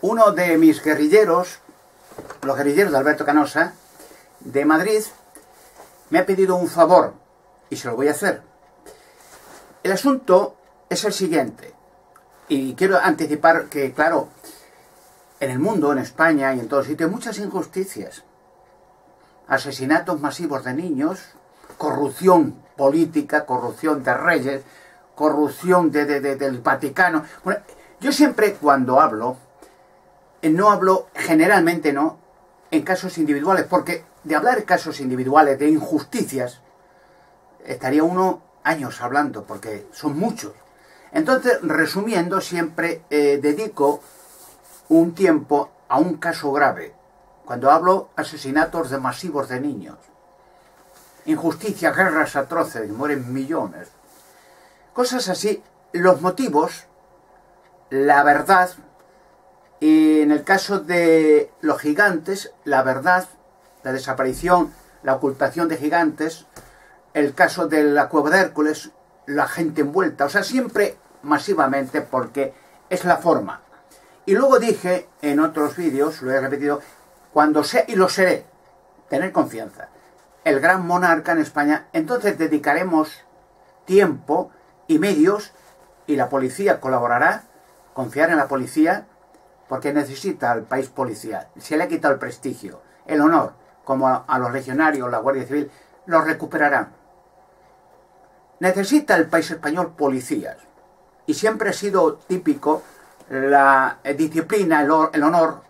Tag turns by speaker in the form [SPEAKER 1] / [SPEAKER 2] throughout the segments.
[SPEAKER 1] uno de mis guerrilleros, los guerrilleros de Alberto Canosa, de Madrid, me ha pedido un favor y se lo voy a hacer. El asunto es el siguiente, y quiero anticipar que, claro, en el mundo, en España y en todos sitios, hay muchas injusticias. Asesinatos masivos de niños, corrupción política, corrupción de reyes, corrupción del Vaticano. Bueno, yo siempre cuando hablo, no hablo, generalmente no, en casos individuales, porque de hablar en casos individuales, de injusticias, estaría uno años hablando, porque son muchos. Entonces, resumiendo, siempre dedico un tiempo a un caso grave. Cuando hablo asesinatos de masivos de niños, injusticias, guerras atroces, mueren millones, cosas así, los motivos, la verdad, y en el caso de los gigantes, la verdad, la desaparición, la ocultación de gigantes, el caso de la cueva de Hércules, la gente envuelta, o sea, siempre masivamente, porque es la forma. Y luego dije en otros vídeos, lo he repetido, cuando sea, y lo seré, tener confianza, el gran monarca en España, entonces dedicaremos tiempo y medios, y la policía colaborará, confiar en la policía, porque necesita al país policía. Se le ha quitado el prestigio, el honor, como a los legionarios, la Guardia Civil, los recuperarán. Necesita el país español policías, y siempre ha sido típico la disciplina, el honor,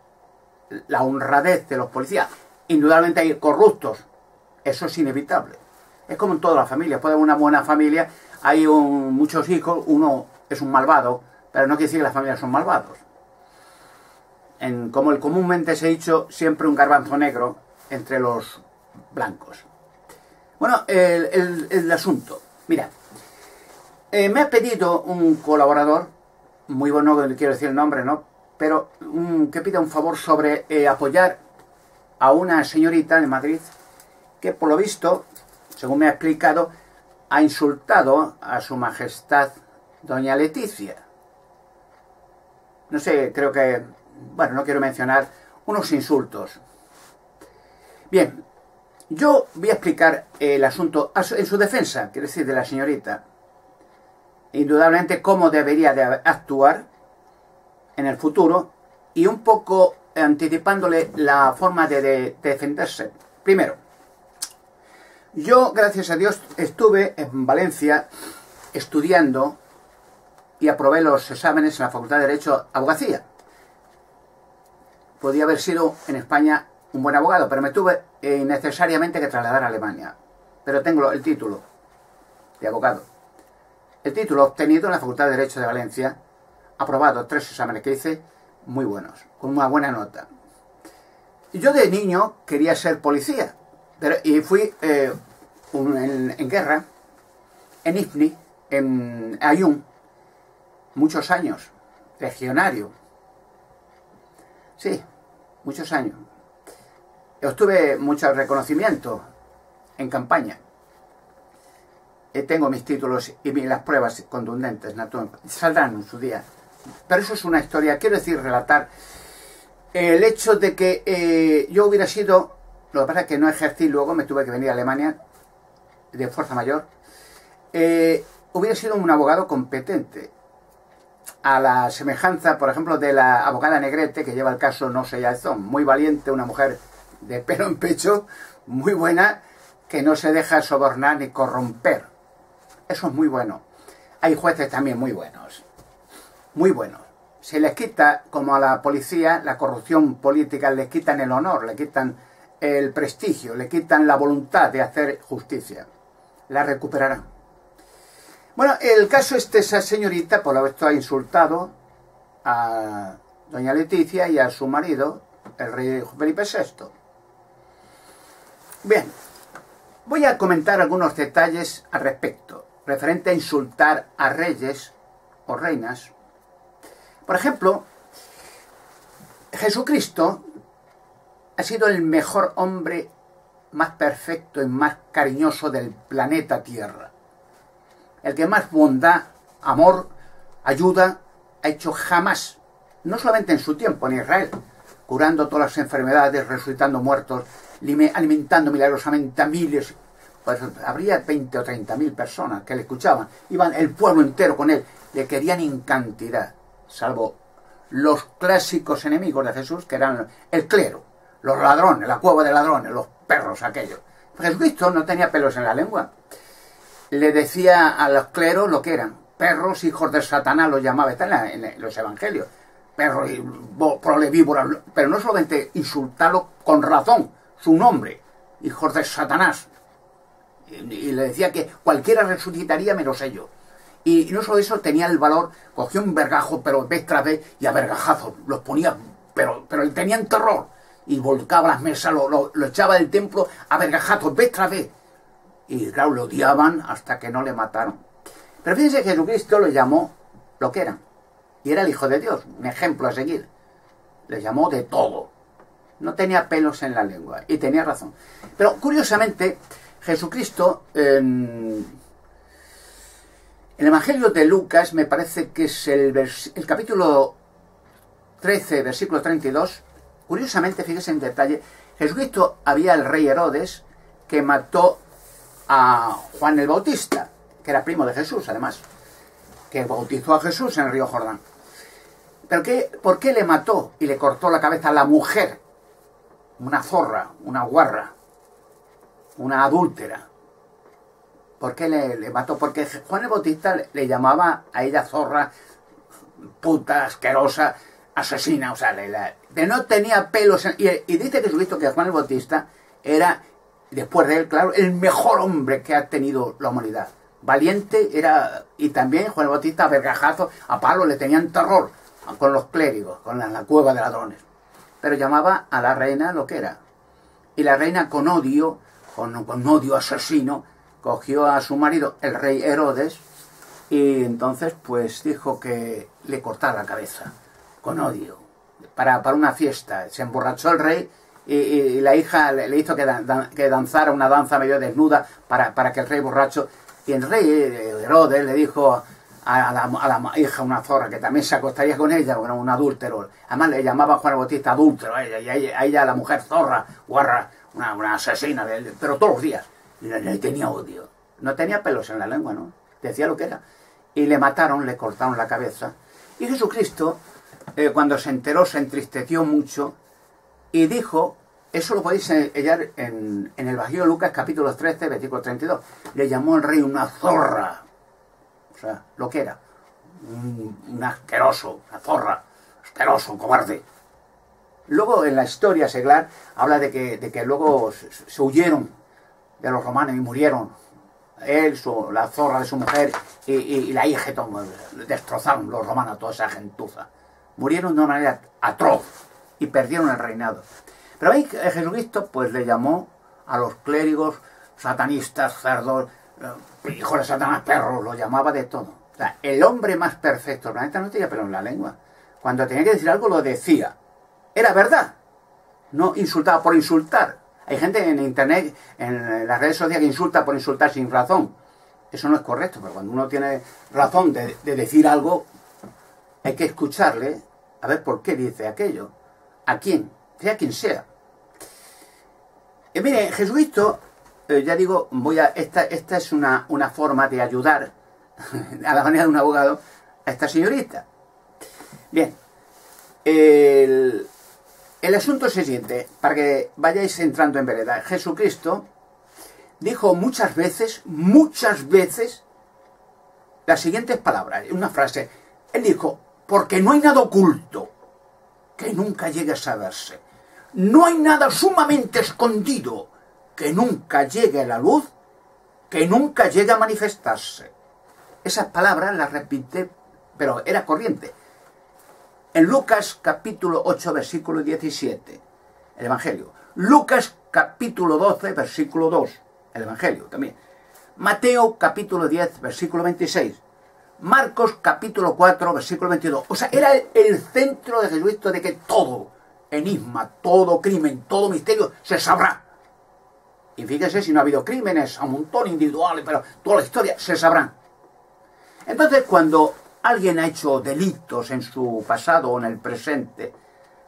[SPEAKER 1] la honradez de los policías. Indudablemente hay corruptos, eso es inevitable. Es como en toda la familia, puede haber una buena familia, hay muchos hijos, uno es un malvado, pero no quiere decir que las familias son malvados. Como comúnmente se ha dicho, siempre un garbanzo negro entre los blancos. Bueno, el asunto, mira, me ha pedido un colaborador, muy bueno, no quiero decir el nombre, ¿no? Pero que pida un favor sobre apoyar a una señorita de Madrid que, por lo visto, según me ha explicado, ha insultado a su majestad doña Leticia. No sé, creo que, bueno, no quiero mencionar unos insultos. Bien, yo voy a explicar el asunto en su defensa, quiero decir, de la señorita. Indudablemente cómo debería de actuar en el futuro y un poco anticipándole la forma de defenderse. Primero, yo, gracias a Dios, estuve en Valencia estudiando y aprobé los exámenes en la Facultad de Derecho Abogacía. Podía haber sido en España un buen abogado, pero me tuve necesariamente que trasladar a Alemania. Pero tengo el título de abogado. El título obtenido en la Facultad de Derecho de Valencia, aprobado 3 exámenes que hice, muy buenos, con una buena nota. Y yo de niño quería ser policía, y fui en guerra, en IFNI, en Ayun, muchos años, legionario. Sí, muchos años. Obtuve mucho reconocimiento en campaña. Tengo mis títulos y las pruebas contundentes, saldrán en su día. Pero eso es una historia, quiero decir, relatar el hecho de que yo hubiera sido, lo que pasa es que no ejercí luego, me tuve que venir a Alemania de fuerza mayor, hubiera sido un abogado competente, a la semejanza, por ejemplo, de la abogada Negrete, que lleva el caso No sé Yazón, muy valiente, una mujer de pelo en pecho, muy buena, que no se deja sobornar ni corromper. Eso es muy bueno. Hay jueces también muy buenos. Muy buenos. Se les quita, como a la policía, la corrupción política, les quitan el honor, le quitan el prestigio, le quitan la voluntad de hacer justicia. La recuperarán. Bueno, el caso es de esa señorita, por lo visto ha insultado a doña Leticia y a su marido, el rey Felipe VI. Bien, voy a comentar algunos detalles al respecto, referente a insultar a reyes o reinas. Por ejemplo, Jesucristo ha sido el mejor hombre, más perfecto y más cariñoso del planeta Tierra. El que más bondad, amor, ayuda ha hecho jamás no solamente en su tiempo, en Israel, curando todas las enfermedades, resucitando muertos, alimentando milagrosamente a miles. Pues habría 20 o 30.000 personas que le escuchaban. Iban el pueblo entero con él. Le querían en cantidad, salvo los clásicos enemigos de Jesús, que eran el clero, los ladrones, la cueva de ladrones, los perros aquellos. Jesucristo no tenía pelos en la lengua. Le decía a los cleros lo que eran. Perros, hijos de Satanás, los llamaba. Está en los evangelios. Perros y víboras. Pero no solamente insultarlo con razón, su nombre. Hijos de Satanás. Y le decía que cualquiera resucitaría menos ellos. Y no solo eso, tenía el valor, cogía un vergajo, pero vez tras vez, y a vergajazos, los ponía, pero tenían terror. Y volcaba las mesas, lo echaba del templo a vergajazos, vez tras vez. Y claro, lo odiaban hasta que no le mataron. Pero fíjense que Jesucristo lo llamó lo que eran. Y era el Hijo de Dios, un ejemplo a seguir. Le llamó de todo. No tenía pelos en la lengua. Y tenía razón. Pero curiosamente, Jesucristo, en el Evangelio de Lucas, me parece que es el capítulo 13, versículo 32, curiosamente, fíjese en detalle, Jesucristo había el rey Herodes que mató a Juan el Bautista, que era primo de Jesús, además, que bautizó a Jesús en el río Jordán. ¿Pero por qué le mató y le cortó la cabeza a la mujer? Una zorra, una guarra, una adúltera. ¿Por qué le mató? Porque Juan el Bautista le llamaba a ella zorra, puta, asquerosa, asesina, o sea, que no tenía pelos. Y dice Jesucristo que Juan el Bautista era, después de él, claro, el mejor hombre que ha tenido la humanidad. Valiente era, y también Juan el Bautista, a vergajazos, a Pablo le tenían terror con los clérigos, con la cueva de ladrones. Pero llamaba a la reina lo que era. Y la reina con odio asesino, cogió a su marido, el rey Herodes, y entonces pues dijo que le cortara la cabeza, con odio, para una fiesta. Se emborrachó el rey y la hija le hizo que danzara una danza medio desnuda para que el rey borracho, y el rey Herodes le dijo a la hija, una zorra, que también se acostaría con ella, bueno, un adúltero. Además le llamaba a Juan el Bautista adúltero, a ella la mujer zorra, guarra, una asesina, pero todos los días. Y le tenía odio. No tenía pelos en la lengua, ¿no? Decía lo que era. Y le mataron, le cortaron la cabeza. Y Jesucristo, cuando se enteró, se entristeció mucho y dijo, eso lo podéis hallar en el Evangelio de Lucas, capítulo 13, versículo 32. Le llamó al rey una zorra. O sea, lo que era. Un asqueroso, una zorra, asqueroso, cobarde. Luego en la historia seglar habla de que luego se huyeron de los romanos y murieron. Él, la zorra de su mujer y la hija, destrozaron los romanos a toda esa gentuza. Murieron de una manera atroz y perdieron el reinado. Pero ahí Jesucristo pues le llamó a los clérigos satanistas, cerdos, hijos de Satanás, perros, lo llamaba de todo. O sea, el hombre más perfecto del planeta no tenía pelo en la lengua. Cuando tenía que decir algo lo decía. Era verdad. No insultaba por insultar. Hay gente en internet, en las redes sociales, que insulta por insultar sin razón. Eso no es correcto, pero cuando uno tiene razón de decir algo, hay que escucharle a ver por qué dice aquello. ¿A quién? Sea quien sea. Y mire, Jesucristo, ya digo, esta es una forma de ayudar, a la manera de un abogado, a esta señorita. Bien. El asunto es el siguiente, para que vayáis entrando en vereda. Jesucristo dijo muchas veces, las siguientes palabras, una frase. Él dijo, porque no hay nada oculto que nunca llegue a saberse. No hay nada sumamente escondido que nunca llegue a la luz, que nunca llegue a manifestarse. Esas palabras las repite, pero era corriente. En Lucas capítulo 8, versículo 17, el Evangelio. Lucas capítulo 12, versículo 2, el Evangelio también. Mateo capítulo 10, versículo 26. Marcos capítulo 4, versículo 22. O sea, era el centro de Jesucristo de que todo enigma, todo crimen, todo misterio se sabrá. Y fíjese si no ha habido crímenes a un montón individuales, pero toda la historia se sabrán. Entonces, cuando alguien ha hecho delitos en su pasado o en el presente,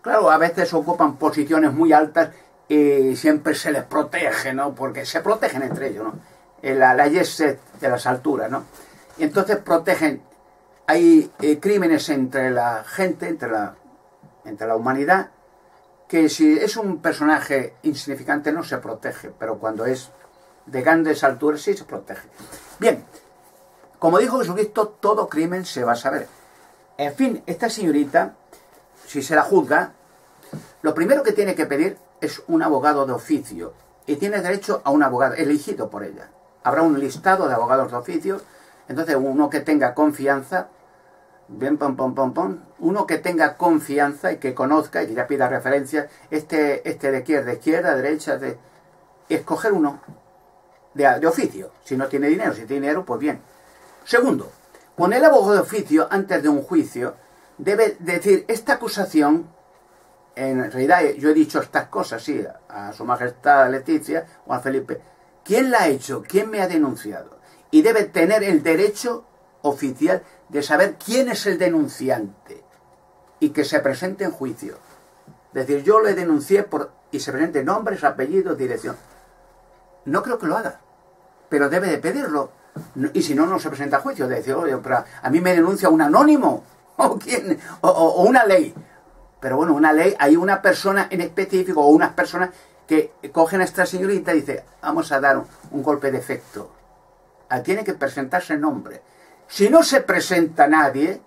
[SPEAKER 1] claro, a veces ocupan posiciones muy altas y siempre se les protege, ¿no? Porque se protegen entre ellos, ¿no? La ley de las alturas, ¿no? Y entonces protegen, hay crímenes entre la gente, entre la humanidad, que si es un personaje insignificante no se protege, pero cuando es de grandes alturas sí se protege. Bien, como dijo Jesucristo, todo crimen se va a saber. En fin, esta señorita, si se la juzga, lo primero que tiene que pedir es un abogado de oficio, y tiene derecho a un abogado elegido por ella. Habrá un listado de abogados de oficio, entonces uno que tenga confianza, bien, uno que tenga confianza y que conozca y que ya pida referencias, este de izquierda, derecha, y escoger uno de oficio. Si no tiene dinero, si tiene dinero, pues bien. Segundo, con el abogado de oficio, antes de un juicio, debe decir, esta acusación, en realidad yo he dicho estas cosas, sí, a su majestad Leticia o a Felipe, ¿quién la ha hecho? ¿Quién me ha denunciado? Y debe tener el derecho oficial de saber quién es el denunciante y que se presente en juicio. Es decir, yo le denuncié y se presente nombres, apellidos, dirección. No creo que lo haga, pero debe de pedirlo. Y si no, no se presenta a juicio. De decir, oye, pero a mí me denuncia un anónimo o una ley. Pero bueno, una ley, hay una persona en específico o unas personas que cogen a esta señorita y dicen, vamos a dar un golpe de efecto. Tiene que presentarse el nombre. Si no se presenta nadie,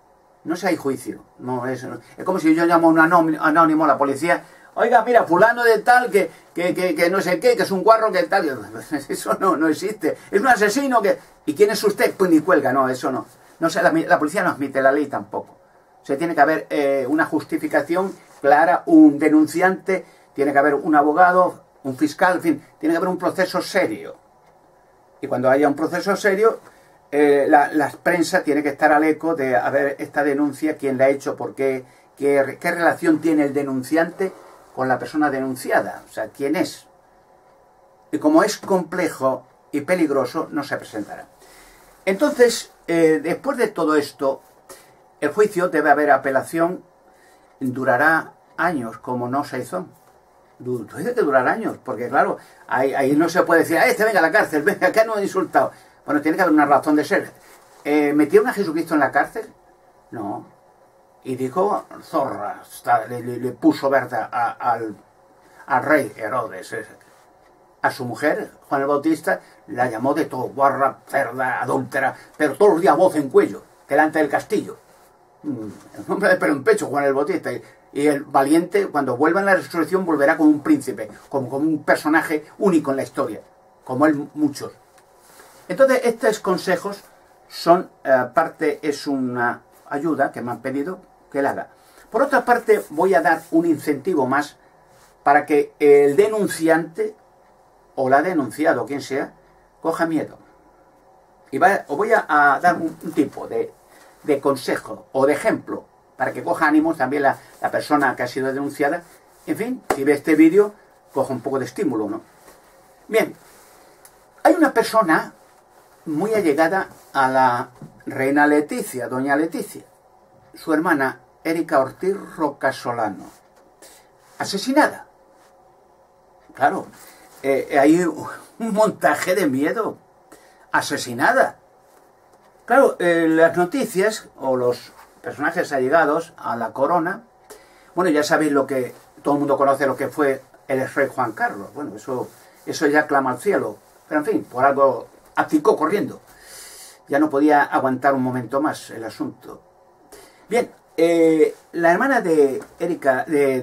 [SPEAKER 1] no se hay juicio. No, es como si yo llamo a un anónimo a la policía, oiga, mira, fulano de tal, que no sé qué, que es un guarro, que tal. Eso no existe. Es un asesino que... ¿Y quién es usted? Pues ni cuelga, no, eso no. No sé, la policía no admite, la ley tampoco. O sea, tiene que haber una justificación clara, un denunciante, tiene que haber un abogado, un fiscal, en fin, tiene que haber un proceso serio. Y cuando haya un proceso serio, la prensa tiene que estar al eco de a ver esta denuncia, quién la ha hecho, por qué relación tiene el denunciante con la persona denunciada, o sea, quién es. Y como es complejo y peligroso, no se presentará. Entonces, después de todo esto, el juicio debe haber apelación, durará años, como no se hizo. Dice que durará años, porque claro, ahí no se puede decir, venga a la cárcel, venga, acá no he insultado. Bueno, tiene que haber una razón de ser. ¿Metieron a Jesucristo en la cárcel? No. Y dijo, zorra, le puso verdad al rey Herodes. A su mujer, Juan el Bautista, la llamó de todo, guarra, cerda, adúltera, pero todos los días voz en cuello, delante del castillo. El nombre de pelo en pecho, Juan el Bautista. Y el valiente, cuando vuelva en la resurrección, volverá como un príncipe, como un personaje único en la historia, como él muchos. Entonces, estos consejos son es una ayuda que me han pedido que él haga. Por otra parte, voy a dar un incentivo más para que el denunciante o la denunciada o quien sea coja miedo. Y os voy a dar un tipo de consejo o de ejemplo para que coja ánimos también la persona que ha sido denunciada. En fin, si ve este vídeo, coja un poco de estímulo, ¿no? Bien, hay una persona muy allegada a la reina Leticia, doña Leticia, su hermana Erika Ortiz Rocasolano, asesinada. Claro, hay un montaje de miedo, asesinada. Claro, las noticias o los personajes allegados a la corona, bueno, ya sabéis lo que todo el mundo conoce, lo que fue el rey Juan Carlos. Bueno, eso ya clama al cielo, pero en fin, por algo abdicó corriendo. Ya no podía aguantar un momento más el asunto. Bien, la hermana de Erika, de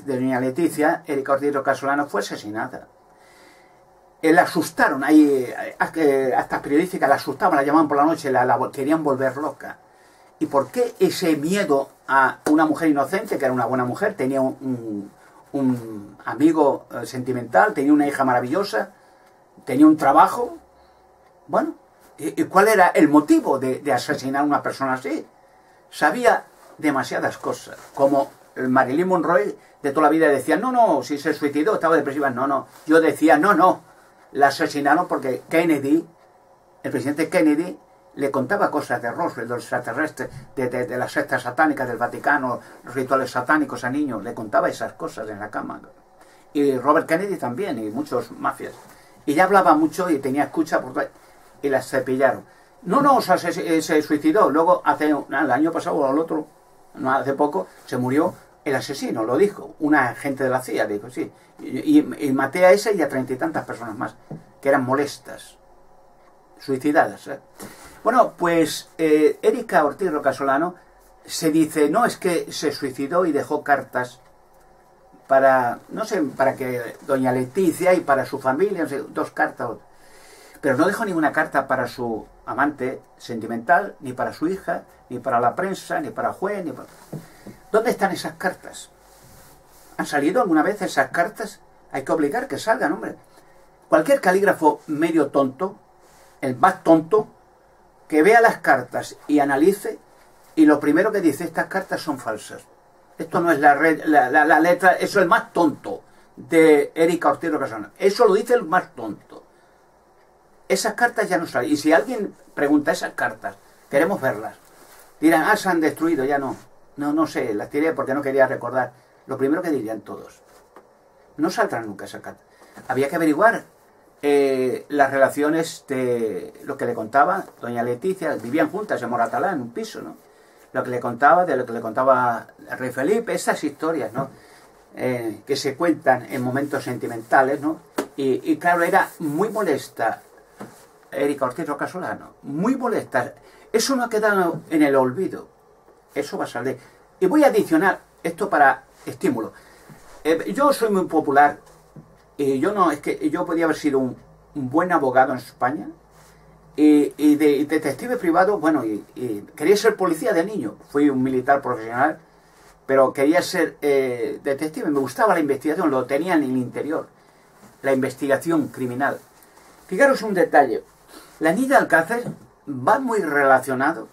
[SPEAKER 1] doña Leticia, Erika Ortiz Rocasolano, fue asesinada. La asustaron, hasta periodísticas la asustaban, la llamaban por la noche, la querían volver loca. ¿Y por qué ese miedo a una mujer inocente, que era una buena mujer, tenía un amigo sentimental, tenía una hija maravillosa, tenía un trabajo? Bueno, ¿y cuál era el motivo de asesinar a una persona así? Sabía demasiadas cosas, como Marilyn Monroe de toda la vida decía, no, si se suicidó, estaba depresiva, no, yo decía, no, la asesinaron porque Kennedy, el presidente Kennedy, le contaba cosas de Roswell, de los extraterrestres, de las sectas satánicas del Vaticano, los rituales satánicos a niños, le contaba esas cosas en la cama. Y Robert Kennedy también, y muchos mafias. Y ya hablaba mucho y tenía escucha por todo, y las cepillaron. No, o sea, se suicidó. Luego, el año pasado o el otro, no hace poco, se murió el asesino, lo dijo. Un agente de la CIA, dijo, sí. Y maté a ese y a 30 y tantas personas más, que eran molestas, suicidadas. Bueno, pues Erika Ortiz Rocasolano se dice, no, es que se suicidó y dejó cartas para, no sé, para que doña Leticia y para su familia, no sé, 2 cartas. Pero no dejó ninguna carta para su amante sentimental, ni para su hija, ni para la prensa, ni para el juez, ni para... ¿Dónde están esas cartas? ¿Han salido alguna vez esas cartas? Hay que obligar que salgan, hombre. Cualquier calígrafo medio tonto, el más tonto, que vea las cartas y analice, y lo primero que dice, estas cartas son falsas. Esto no es la letra, eso es el más tonto de Erika Ortiz Rocasolano. Eso lo dice el más tonto. Esas cartas ya no salen. Y si alguien pregunta esas cartas, queremos verlas, dirán, se han destruido, ya no. No sé, las tiré porque no quería recordar. Lo primero que dirían todos. No saldrán nunca esas cartas. Había que averiguar las relaciones de lo que le contaba doña Leticia. Vivían juntas en Moratalá, en un piso, ¿no? Lo que le contaba, de lo que le contaba el rey Felipe, esas historias, ¿no? Que se cuentan en momentos sentimentales, ¿no? Y claro, era muy molesta Erika Ortiz Rocasolano, muy molesta. Eso no ha quedado en el olvido. Eso va a salir. Y voy a adicionar esto para estímulo. Yo soy muy popular y yo podía haber sido un buen abogado en España y de detective privado, bueno, y quería ser policía de niño. Fui un militar profesional, pero quería ser detective. Me gustaba la investigación, lo tenía en el interior, la investigación criminal. Fijaros un detalle. La niña de Alcácer va muy relacionado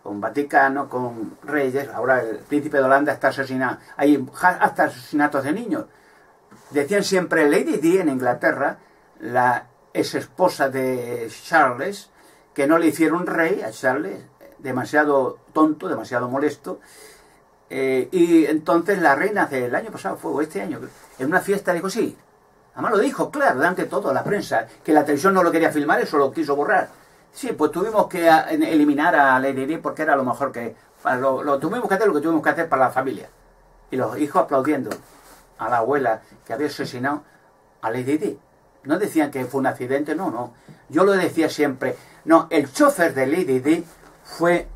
[SPEAKER 1] con Vaticano, con reyes. Ahora el príncipe de Holanda está asesinado. Hay hasta asesinatos de niños. Decían siempre Lady Di en Inglaterra, la ex esposa de Charles, que no le hicieron rey a Charles, demasiado tonto, demasiado molesto. Y entonces la reina del año pasado, fue este año, en una fiesta dijo, sí, además lo dijo, claro, delante de todo, la prensa, que la televisión no lo quería filmar, eso lo quiso borrar. Sí, pues tuvimos que eliminar a Lady Di porque era lo mejor que... tuvimos que hacer lo que tuvimos que hacer para la familia. Y los hijos aplaudiendo a la abuela que había asesinado a Lady Di. No decían que fue un accidente, no. Yo lo decía siempre. No, el chofer de Lady Di fue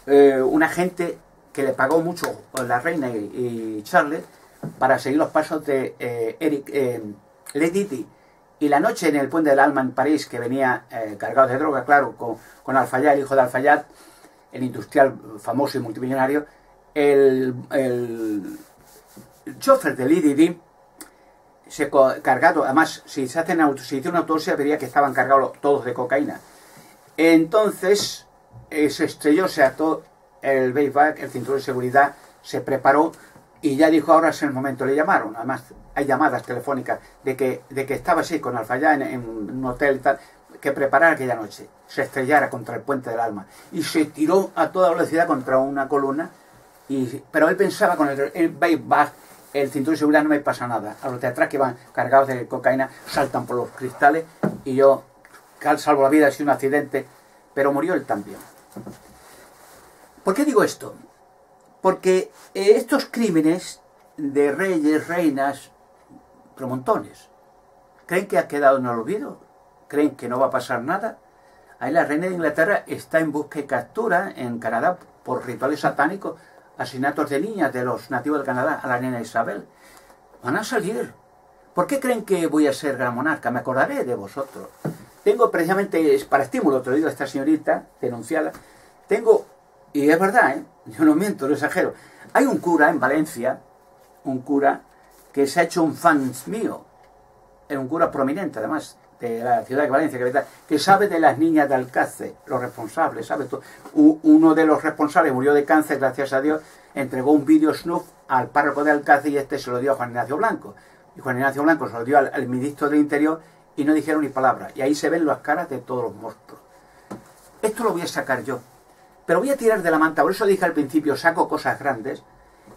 [SPEAKER 1] un agente que le pagó mucho a la reina y Charles para seguir los pasos de Lady Di. Y la noche en el Puente del Alma en París, que venía cargado de droga, claro, con Al-Fayad, el hijo de Al-Fayad, el industrial famoso y multimillonario, el chofer de Lady Di se cargado, además, si se hizo una autopsia, vería que estaban cargados todos de cocaína. Entonces, se estrelló, se ató el backpack, el cinturón de seguridad, se preparó y ya dijo, ahora es el momento. Le llamaron, además hay llamadas telefónicas de que estaba así con Al-Fayad en un hotel y tal, que preparara aquella noche, se estrellara contra el Puente del Alma y se tiró a toda velocidad contra una columna, pero él pensaba con el backpack, el cinturón de seguridad, no me pasa nada. A los de atrás que van cargados de cocaína saltan por los cristales y yo salvo la vida, ha sido un accidente, pero murió él también. ¿Por qué digo esto? Porque estos crímenes de reyes, reinas, pero montones, ¿creen que ha quedado en el olvido? ¿Creen que no va a pasar nada? Ahí la reina de Inglaterra está en busca y captura en Canadá por rituales satánicos, asesinatos de niñas de los nativos de Canadá, a la reina Isabel. Van a salir. ¿Por qué creen que voy a ser gran monarca? Me acordaré de vosotros. Tengo precisamente, para estímulo, te lo digo a esta señorita denunciada, tengo, y es verdad, yo no miento, no exagero, hay un cura en Valencia, un cura que se ha hecho un fan mío, es un cura prominente además, de la ciudad de Valencia, que sabe de las niñas de Alcácer, los responsables, sabe todo. Uno de los responsables murió de cáncer, gracias a Dios, entregó un vídeo snuff al párroco de Alcácer y este se lo dio a Juan Ignacio Blanco. Y Juan Ignacio Blanco se lo dio al ministro del Interior y no dijeron ni palabra. Y ahí se ven las caras de todos los monstruos. esto lo voy a sacar yo. Pero voy a tirar de la manta, por eso dije al principio, saco cosas grandes.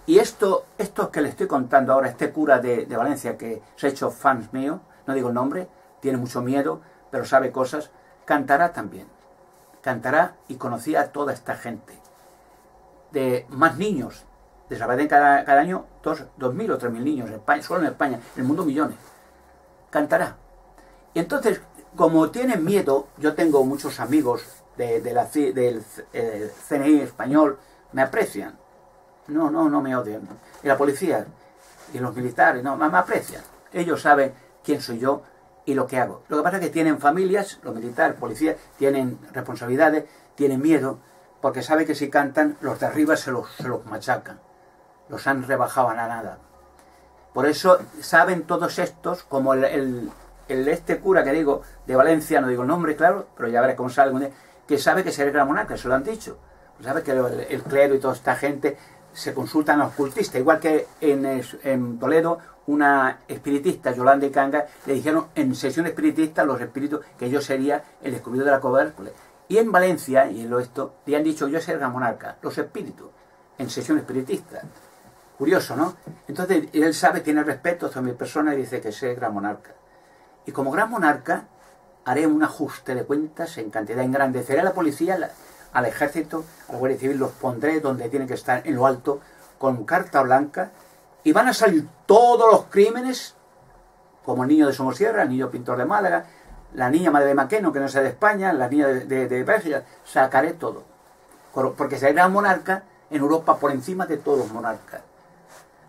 [SPEAKER 1] Y esto que le estoy contando ahora, este cura de Valencia que se ha hecho fans mío, no digo el nombre, tiene mucho miedo, pero sabe cosas, cantará también. Cantará y conocía a toda esta gente. De más niños, desaparecen cada año 2.000 o 3.000 niños, en España, solo en España, en el mundo millones. Cantará. Y entonces, como tienen miedo, yo tengo muchos amigos del CNI español, me aprecian. No me odian. Y la policía y los militares, no, me aprecian. Ellos saben quién soy yo y lo que hago. Lo que pasa es que tienen familias, los militares, policías, tienen responsabilidades, tienen miedo, porque saben que si cantan, los de arriba se los machacan. Los han rebajado a la nada. Por eso saben todos estos, como este cura que digo, de Valencia, no digo el nombre, claro, pero ya veré cómo sale algún día, que sabe que será el gran monarca, se lo han dicho. Sabe que el clero y toda esta gente se consultan a los ocultistas, igual que en Toledo, una espiritista, Yolanda y Canga, le dijeron en sesión espiritista los espíritus que yo sería el descubridor de la Cova de Hércules. Y en Valencia, y en esto, le han dicho yo soy el gran monarca, los espíritus, en sesión espiritista. Curioso, ¿no? Entonces, él sabe, tiene respeto hacia mi persona y dice que soy el gran monarca. Y como gran monarca, haré un ajuste de cuentas en cantidad, engrandeceré a la policía, al ejército, a la Guardia Civil, los pondré donde tienen que estar, en lo alto, con carta blanca, y van a salir todos los crímenes, como el niño de Somosierra, el niño pintor de Málaga, la niña madre de Maqueno, que no sea de España, la niña de Bélgica, sacaré todo. Porque seré gran monarca en Europa por encima de todos los monarcas.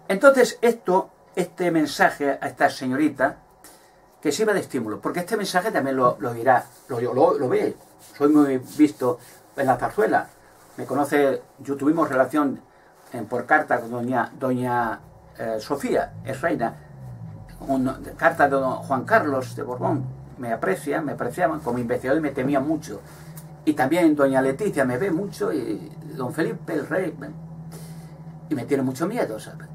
[SPEAKER 1] Entonces, este mensaje a esta señorita, que sirva de estímulo, porque este mensaje también lo dirá, lo ve, soy muy visto en la zarzuela, me conoce, yo tuvimos relación por carta con doña Sofía, es reina, carta de don Juan Carlos de Borbón, me apreciaban, como investigador y me temían mucho, y también doña Leticia me ve mucho, y don Felipe el rey, y me tiene mucho miedo, ¿sabes?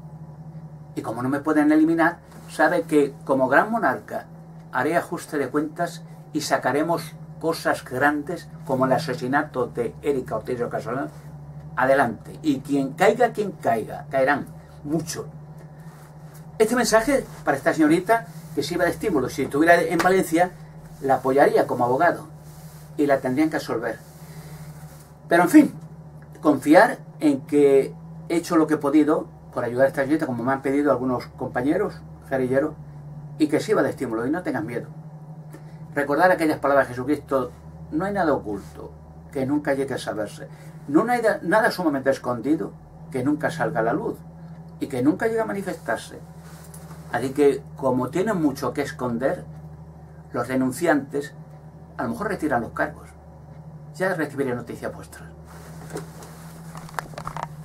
[SPEAKER 1] Y como no me pueden eliminar, sabe que como gran monarca haré ajuste de cuentas y sacaremos cosas grandes como el asesinato de Erika Otero Casolán adelante. Y quien caiga, caerán mucho. Este mensaje para esta señorita que sirva de estímulo. Si estuviera en Valencia, la apoyaría como abogado y la tendrían que absolver. Pero en fin, confiar en que he hecho lo que he podido por ayudar a esta señorita, como me han pedido algunos compañeros guerrilleros, y que sirva de estímulo y no tengan miedo. Recordar aquellas palabras de Jesucristo: no hay nada oculto que nunca llegue a saberse, no hay nada sumamente escondido que nunca salga a la luz y que nunca llegue a manifestarse. Así que, como tienen mucho que esconder, los denunciantes a lo mejor retiran los cargos. Ya recibiré noticias vuestras.